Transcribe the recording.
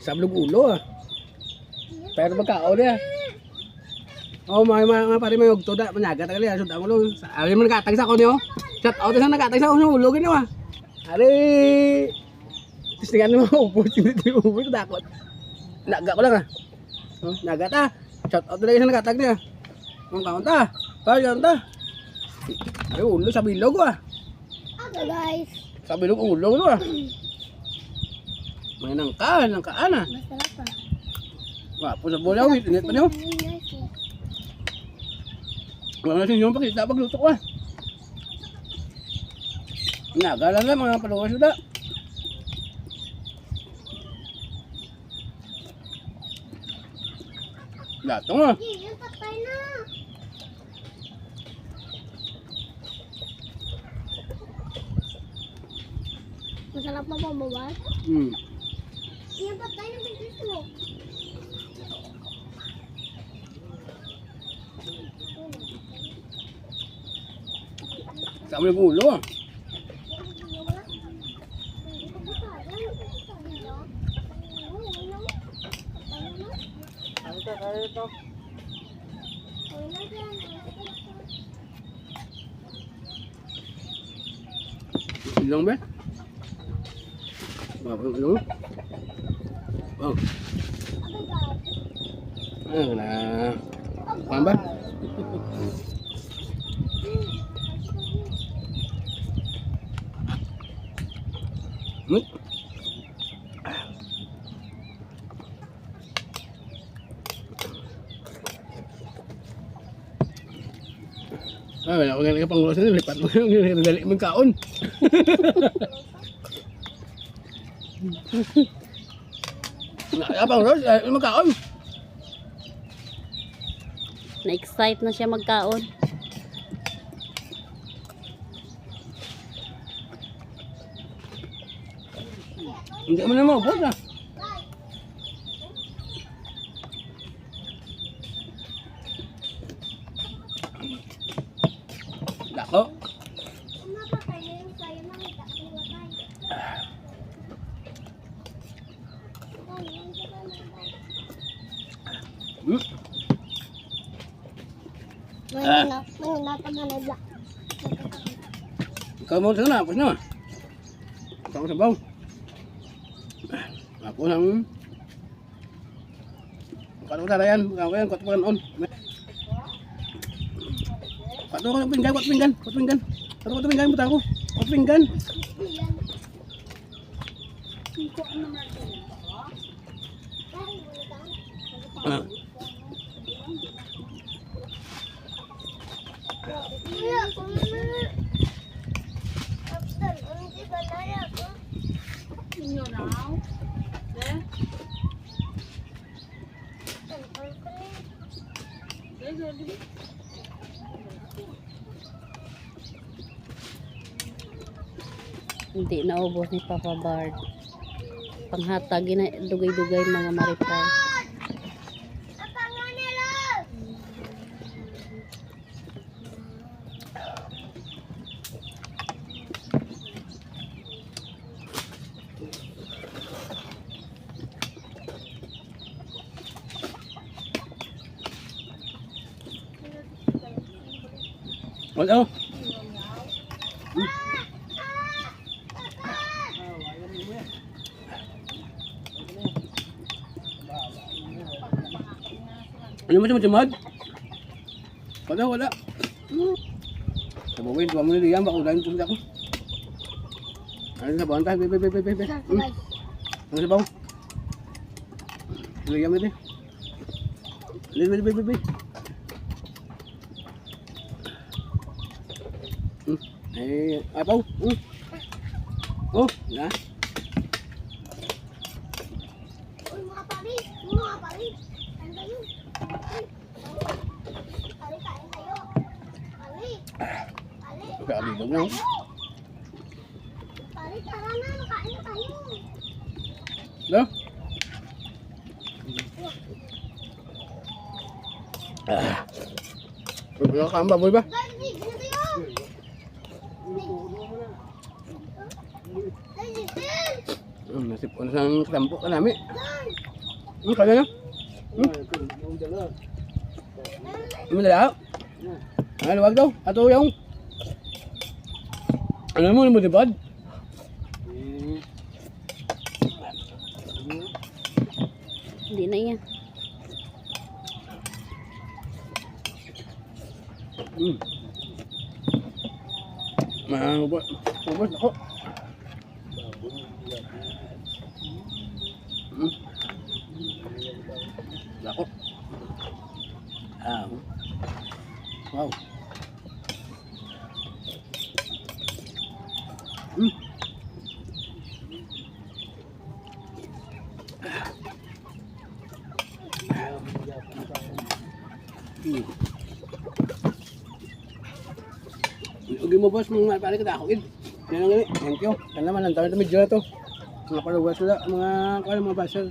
Sablog ulo ah. Pero magkao niya. Oh, mga pare may ugto da panyaga ta kali sud ang ulo. Ari man nakatag sa ko niyo. Shout out sa nakatag sa ulo gini wa. Ari tis dengan mo upo hindi upo takot. Naga ko lang ah. Oh, naga ta. Shout out lagi sa nakatag niya. Ang kaon ta. Ay kaon ta. Ay ulo sa bilog ah. Okay guys. Sa bilog ulo no ah. May nangkaan ah. Masarap pa. Wah, po sa bulaw, init pa niyo. Wala na sinyo pakita pagluto ko ah. Nagalan lang mga paluwas suda. Lato nga. Yun, patay na. Masarap na po bawal. Yan, patay na bigis mo. Sama yung ulo ah. Ilang ba? Ano? Oh. Ano na? Paham ba? Wala ko ganyan pang grocery, lipat mo yung dali mong kaon. Pang grocery, mong kaon. Na-excite na siya magkaon. Hindi mo na maubos ah. Dako. Ikaw mo sana, apos na. Ikaw sa baw. Apos ang... Paano ka yan? Ikaw yan, kuat on. Paano ka pinggan, kuat pinggan. Paano ka pinggan, buta ko. Kuat pinggan. Hindi naubos ni Papa Bard. Panghatag na dugay-dugay mga maripay. Wala. Ano macam-macam? Wala. Sabawin, tuwa mo na diyan, baka udahin pumunta ako. Ano sa bawang tayo? Be. Ano sa bawang? Liyan mo din. Be. Eh, apaw. Oh, na. Kaabibog na. Pare, tara na, makain na tayo. No? Wala ka ang baboy ba? Guys, big na tayo. Ay, Jitil! Nasip ko na sang katampo ka namin. Kaya na. Madala. Ano wag daw? Ato yung. Ano mo mo dibad? Hindi na yan. Ubos ako. Lako. Wow. Ugi mo boss, mga pare ka ako. Yan ang gani. Thank you. Yan naman lang tayo medyo na to. Mga paluwas sila, mga basal.